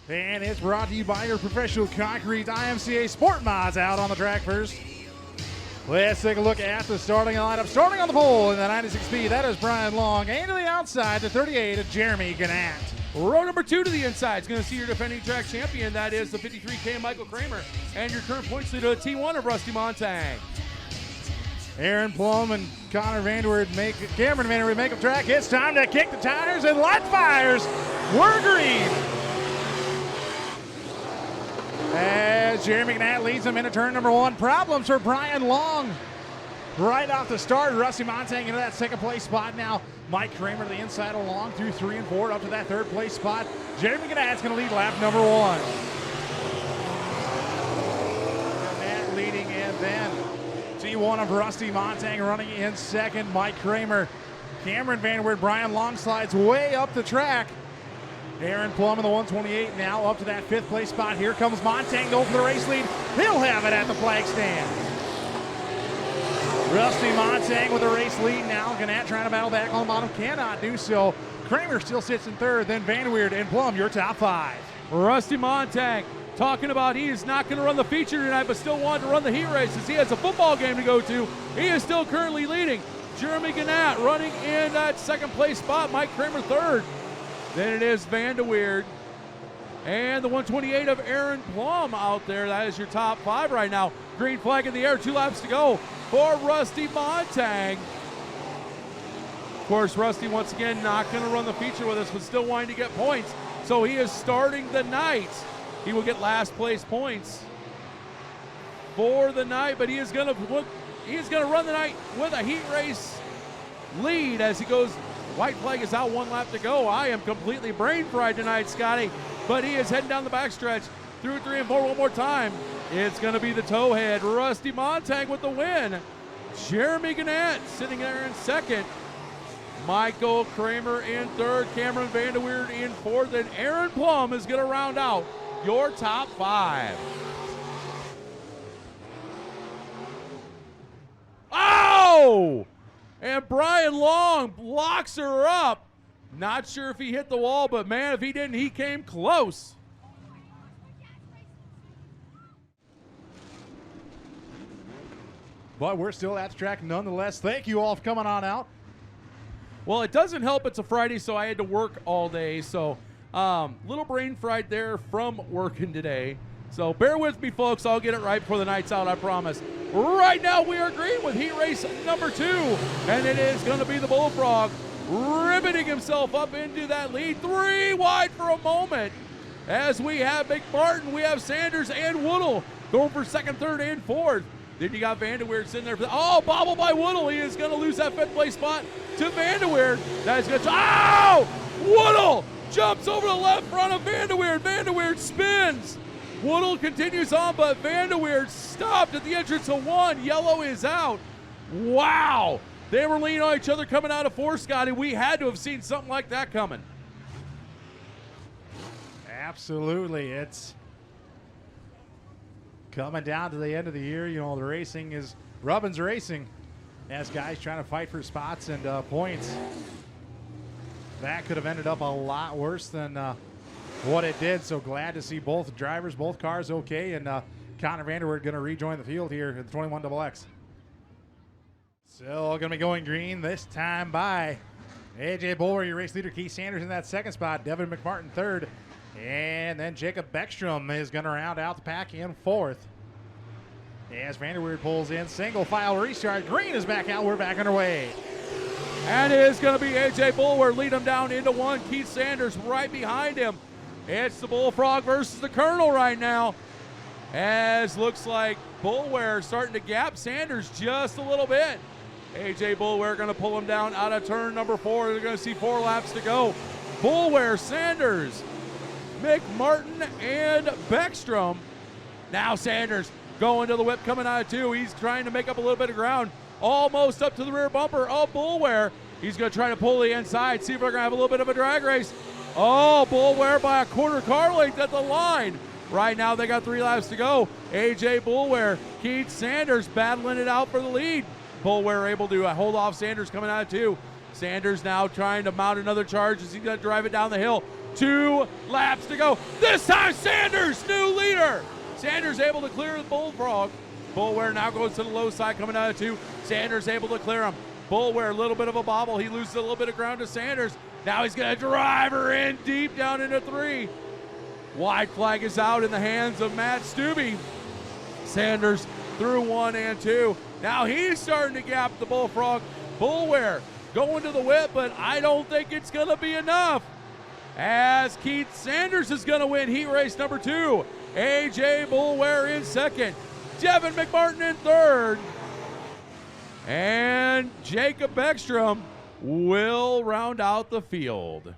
And it's brought to you by your professional concrete IMCA SportMods out on the track first. Let's take a look at the starting lineup. Starting on the pole in the 96B, that is Brian Long. And to the outside, the 38, Jeremy Gannett. Row number 2 to the inside is going to see your defending track champion. That is the 53K Michael Kramer. And your current points leader, T1 of Rusty Montag. Aaron Plum and Cameron Vanderwood make up track. It's time to kick the tires and light fires. We're green. As Jeremy Gannett leads them into turn number 1. Problems for Brian Long. Right off the start, Rusty Montag into that second place spot now. Mike Kramer to the inside along through 3 and 4 up to that third place spot. Jeremy Gannett's going to lead lap number 1. Gannett leading in then. T1 of Rusty Montag running in second. Mike Kramer. Cameron Vanderwood, Brian Long slides way up the track. Aaron Plum in the 128 now up to that 5th place spot. Here comes Montag to open the race lead. He'll have it at the flag stand. Rusty Montag with the race lead now. Gannett trying to battle back on the bottom. Cannot do so. Kramer still sits in 3rd. Then Vanderweerd and Plum, your top 5. Rusty Montag talking about he is not going to run the feature tonight, but still wanted to run the heat races. He has a football game to go to. He is still currently leading. Jeremy Gannett running in that 2nd place spot. Mike Kramer 3rd. Then it is Vanderweerd and the 128 of Aaron Plum out there. That is your top 5 right now. Green flag in the air, 2 laps to go for Rusty Montag. Of course, Rusty once again not going to run the feature with us, but still wanting to get points. So he is starting the night. He will get last place points for the night, but he is going to run the night with a heat race lead as he goes. White flag is out, 1 lap to go. I am completely brain fried tonight, Scotty, but he is heading down the backstretch through 3 and 4 one more time. It's going to be the towhead, Rusty Montag with the win. Jeremy Gannett sitting there in 2nd. Michael Kramer in 3rd. Cameron Vanderweerd in 4th. And Aaron Plum is going to round out your top 5. Oh! And Brian Long blocks her up. Not sure if he hit the wall, but man, if he didn't, he came close. But we're still at the track nonetheless. Thank you all for coming on out. Well, it doesn't help it's a Friday, so I had to work all day. So little brain fried there from working today. So bear with me, folks. I'll get it right before the night's out, I promise. Right now, we are green with heat race number 2, and it is going to be the Bullfrog riveting himself up into that lead. 3 wide for a moment as we have McMartin, we have Sanders and Woodle going for 2nd, 3rd, and 4th. Then you got Vanderweerd sitting there. Bobble by Woodle. He is going to lose that 5th place spot to Vanderweerd. That is going to, Woodle jumps over the left front of Vanderweerd. Vanderweerd spins. Woodle continues on, but Vanderweerd stopped at the entrance of 1. Yellow is out. Wow. They were leaning on each other coming out of 4, Scotty. We had to have seen something like that coming. Absolutely. It's coming down to the end of the year. You know, the racing is Rubbin's racing as guys trying to fight for spots and points. That could have ended up a lot worse than what it did. So glad to see both drivers, both cars okay, and Connor Vanderweerd going to rejoin the field here at the 21XX. Still going to be going green this time by AJ Bulwer, your race leader. Keith Sanders in that 2nd spot. Devin McMartin 3rd. And then Jacob Beckstrom is going to round out the pack in 4th. As Vanderweerd pulls in, single file restart. Green is back out. We're back underway. And it is going to be AJ Bulwer lead him down into 1. Keith Sanders right behind him. It's the Bullfrog versus the Colonel right now. As looks like Bulwer starting to gap Sanders just a little bit. AJ Bulwer going to pull him down out of turn number 4. They're going to see 4 laps to go. Bulwer, Sanders, McMartin, and Beckstrom. Now Sanders going to the whip, coming out of 2. He's trying to make up a little bit of ground. Almost up to the rear bumper of Bulwer. He's going to try to pull the inside, see if we're going to have a little bit of a drag race. Bulwer by a 1/4 car length at the line. Right now they got 3 laps to go. AJ Bulwer, Keith Sanders battling it out for the lead. Bulwer able to hold off Sanders coming out of 2. Sanders now trying to mount another charge as he's going to drive it down the hill. 2 laps to go. This time Sanders, new leader. Sanders able to clear the Bullfrog. Bullware now goes to the low side coming out of 2. Sanders able to clear him. Bullware, a little bit of a bobble. He loses a little bit of ground to Sanders. Now he's going to drive her in deep down into 3. Wide flag is out in the hands of Matt Stubbe. Sanders through 1 and 2. Now he's starting to gap the Bullfrog. Bullware going to the whip, but I don't think it's going to be enough, as Keith Sanders is going to win heat race number 2. AJ Bullware in second. Devin McMartin in third. And Jacob Beckstrom will round out the field.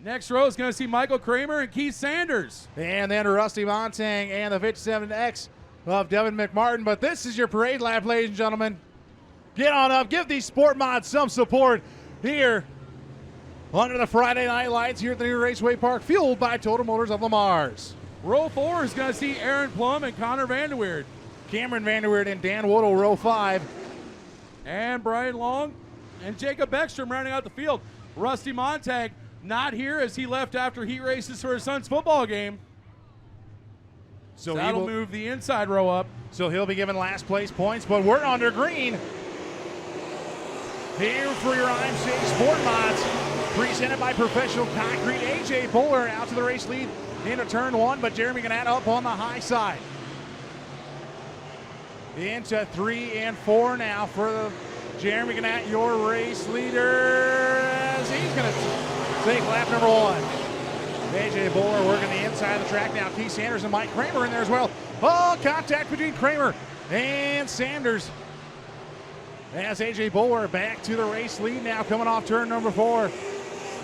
Next row is going to see Michael Kramer and Keith Sanders. And then Rusty Montang and the 57X of Devin McMartin. But this is your parade lap, ladies and gentlemen. Get on up. Give these sport mods some support here under the Friday night lights here at the new Raceway Park, fueled by Total Motors of Lamar's. Row 4 is going to see Aaron Plum and Connor Vanderweerd. Cameron Vanderweerd and Dan Woodle, row 5. And Brian Long and Jacob Beckstrom rounding out the field. Rusty Montag not here, as he left after heat races for his son's football game. So that'll move the inside row up. So he'll be given last place points, but we're under green. Here for your IMCA SportMods, presented by Professional Concrete. AJ Bullware out to the race lead into turn 1, but Jeremy Gannett up on the high side. Into 3 and 4 now for Jeremy Gannett, your race leader, as he's going to take lap number 1. AJ Bullware working the inside of the track now. Keith Sanders and Mike Kramer in there as well. Oh, contact between Kramer and Sanders, as AJ Bullware back to the race lead now, coming off turn number 4.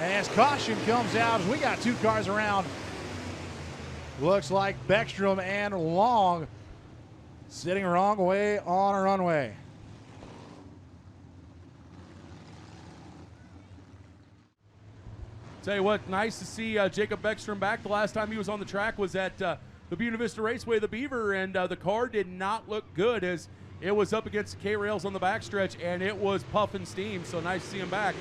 As caution comes out, as we got 2 cars around. Looks like Beckstrom and Long sitting wrong way on a runway. Tell you what, nice to see Jacob Beckstrom back. The last time he was on the track was at the Buena Vista Raceway, the Beaver, and the car did not look good, as it was up against the K-rails on the backstretch, and it was puffing steam, so nice to see him back.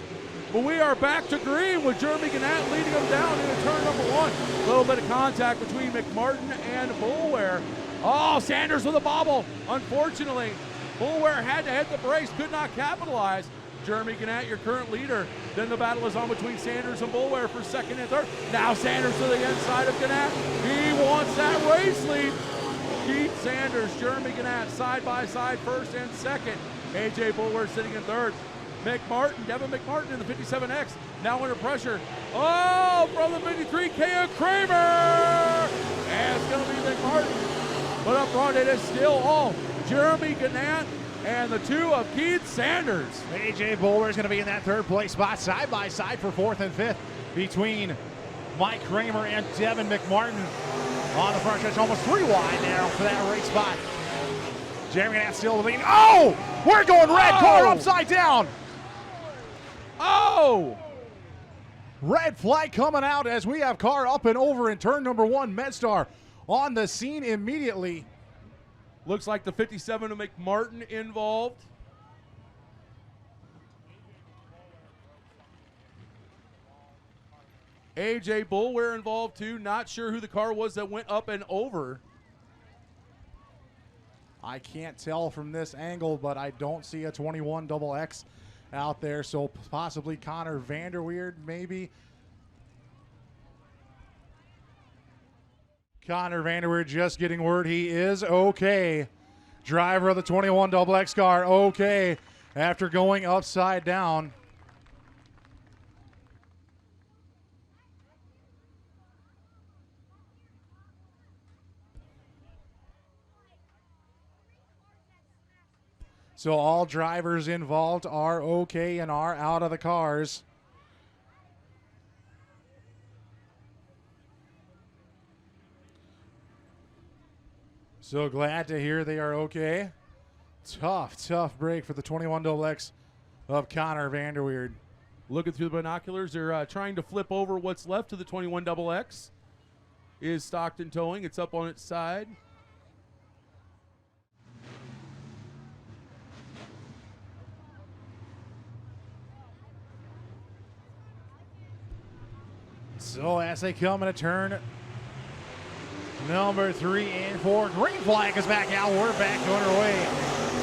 But we are back to green with Jeremy Gannett leading him down into turn number 1. A little bit of contact between McMartin and Bullware. Oh, Sanders with a bobble. Unfortunately, Bullware had to hit the brakes, could not capitalize. Jeremy Gannett, your current leader. Then the battle is on between Sanders and Bullware for second and third. Now Sanders to the inside of Gannett. He wants that race lead. Keith Sanders, Jeremy Gannett, side by side, first and second. AJ Bullware sitting in third. McMartin, Devin McMartin in the 57X, now under pressure. Oh, from the 53K of Kramer! And it's going to be McMartin. But up front, it is still all Jeremy Gannett and the 2 of Keith Sanders. AJ Bullware is going to be in that 3rd place spot, side by side for 4th and 5th between Mike Kramer and Devin McMartin on the front stretch, almost 3 wide now for that race spot. Jeremy Gannett still leading. Oh, we're going red, car upside down. Oh! Red flag coming out as we have car up and over in turn number 1. MedStar on the scene immediately. Looks like the 57 of McMartin involved. AJ Bullware involved too. Not sure who the car was that went up and over. I can't tell from this angle, but I don't see a 21 XX out there, so possibly Connor Vanderweerd, maybe. Connor Vanderweerd just getting word he is okay. Driver of the 21 XX car, okay, after going upside down. So all drivers involved are okay and are out of the cars. So glad to hear they are okay. Tough break for the 21 XX of Connor Vanderweerd. Looking through the binoculars, they're trying to flip over what's left of the 21 XX. Is Stockton towing? It's up on its side. So as they come into turn number 3 and 4, green flag is back out. We're back underway.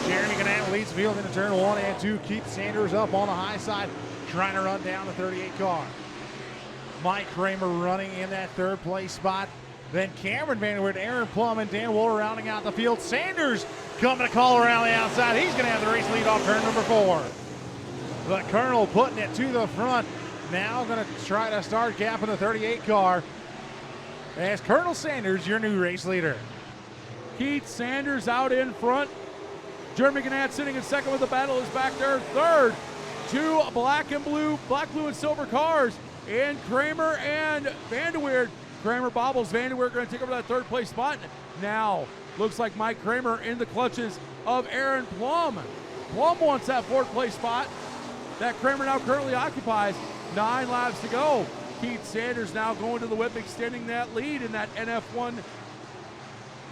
Jeremy Gannett leads the field into turn 1 and 2. Keith Sanders up on the high side, trying to run down the 38 car. Mike Kramer running in that third place spot. Then Cameron Vanderweerd, Aaron Plum, and Dan Wool rounding out the field. Sanders coming to call around the outside. He's going to have the race lead off turn number 4. The Colonel putting it to the front. Now going to try to start gapping the 38 car as Colonel Sanders, your new race leader. Keith Sanders out in front. Jeremy Gannett sitting in second with the battle is back there. Third, 2 black, blue, and silver cars. And Kramer and Vanderweerd. Kramer bobbles. Vanderweerd going to take over that third place spot. Now, looks like Mike Kramer in the clutches of Aaron Plum. Plum wants that fourth place spot that Kramer now currently occupies. 9 laps to go. Keith Sanders now going to the whip, extending that lead in that NF1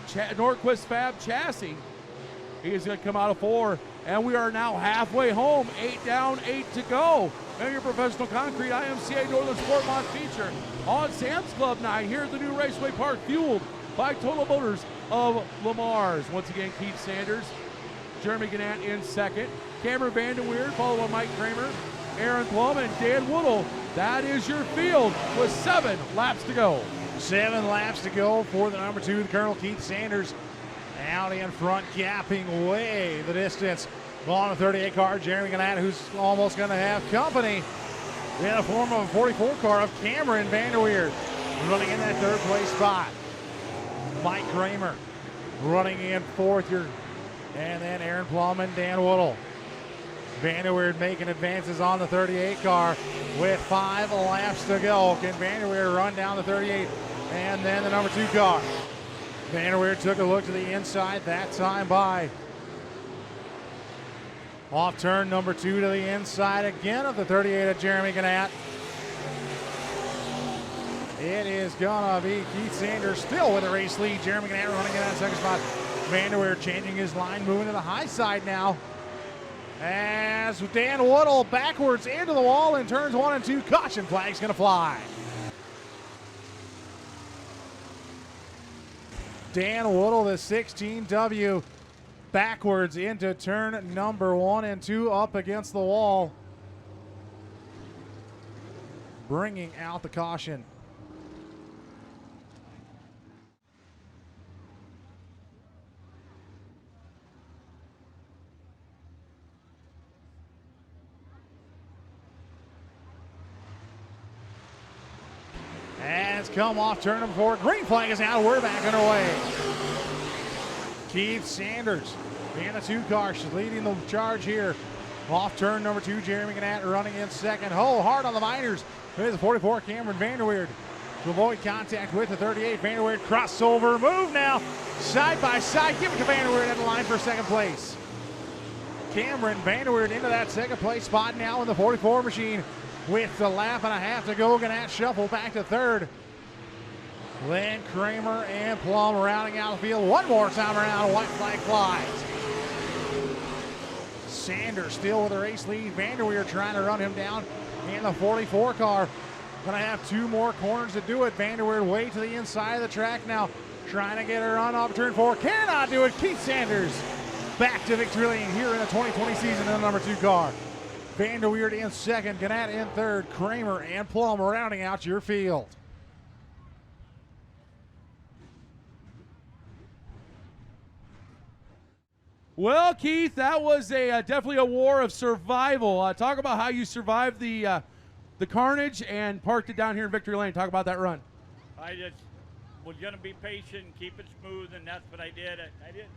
Norquist Fab chassis. He is going to come out of 4, and we are now halfway home. 8 down, 8 to go. And your professional concrete IMCA Northern SportMod feature on Sam's Club night here at the new Raceway Park, fueled by Total Motors of Lamar's. Once again, Keith Sanders, Jeremy Gannett in second, Cameron Vanderweerd, followed by Mike Kramer, Aaron Plum, and Dan Woodle. That is your field with 7 laps to go. 7 laps to go for the number 2, the Colonel Keith Sanders. Out in front, gapping way the distance. On the 38 car, Jeremy Gannett, who's almost going to have company in the form of a 44 car of Cameron Vanderweerd, running in that third place spot. Mike Kramer running in fourth here, and then Aaron Plum and Dan Woodle. Vanderweerd making advances on the 38 car with 5 laps to go. Can Vanderweerd run down the 38? And then the number 2 car. Vanderweerd took a look to the inside, that time by. Off turn number 2 to the inside again of the 38 of Jeremy Gannett. It is gonna be Keith Sanders still with a race lead. Jeremy Gannett running in that second spot. Vanderweerd changing his line, moving to the high side now. As Dan Woodle backwards into the wall in turns 1 and 2. Caution flag's gonna fly. Dan Woodle, the 16W, backwards into turn number 1 and 2, up against the wall, bringing out the caution. Has come off turn number 4. Green flag is out. We're back underway. Keith Sanders in the 2 car, she's leading the charge here. Off turn number 2, Jeremy Gannett running in second. Hard on the minors. There's the 44, Cameron Vanderweerd, to avoid contact with the 38. Vanderweerd crossover move now. Side by side. Give it to Vanderweerd at the line for second place. Cameron Vanderweerd into that second place spot now in the 44 machine. With a lap and a half to go, Gannett shuffle back to third. Then Kramer and Plum rounding out the field one more time around. White flag flies. Sanders still with a race lead. Vanderweerd trying to run him down in the 44 car. Gonna have 2 more corners to do it. Vanderweerd way to the inside of the track now. Trying to get a run off turn 4. Cannot do it. Keith Sanders back to victory lane here in the 2020 season in the number 2 car. Vanderweerd in second, Gannett in third, Kramer and Plum rounding out your field. Well, Keith, that was definitely a war of survival. Talk about how you survived the carnage and parked it down here in Victory Lane. Talk about that run. I just was going to be patient, keep it smooth, and that's what I did. I didn't.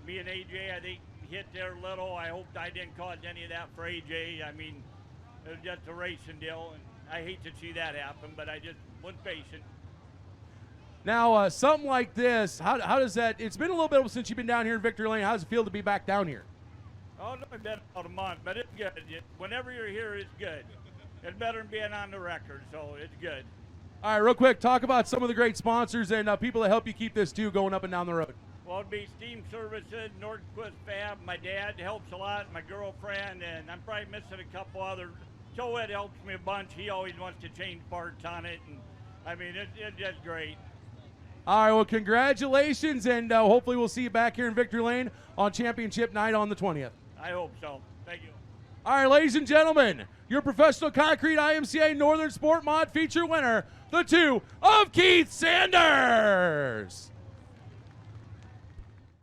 Me and AJ, I think, hit there a little. I hoped I didn't cause any of that for AJ. I mean, it was just a racing deal, and I hate to see that happen, but I just was patient. Now, something like this, how does that, it's been a little bit since you've been down here in Victory Lane. How does it feel to be back down here? Oh, no, it's been about a month, but it's good. Whenever you're here, it's good. It's better than being on the record, so it's good. All right, real quick, talk about some of the great sponsors and people that help you keep this too going up and down the road. Well, it'd be Steam Services, Norquist Fab. My dad helps a lot, my girlfriend, and I'm probably missing a couple others. Joe Ed helps me a bunch. He always wants to change parts on it, and I mean, it's just great. All right, well, congratulations, and hopefully we'll see you back here in Victory Lane on championship night on the 20th. I hope so. Thank you. All right, ladies and gentlemen, your professional concrete IMCA Northern Sport Mod feature winner, the 2 of Keith Sanders.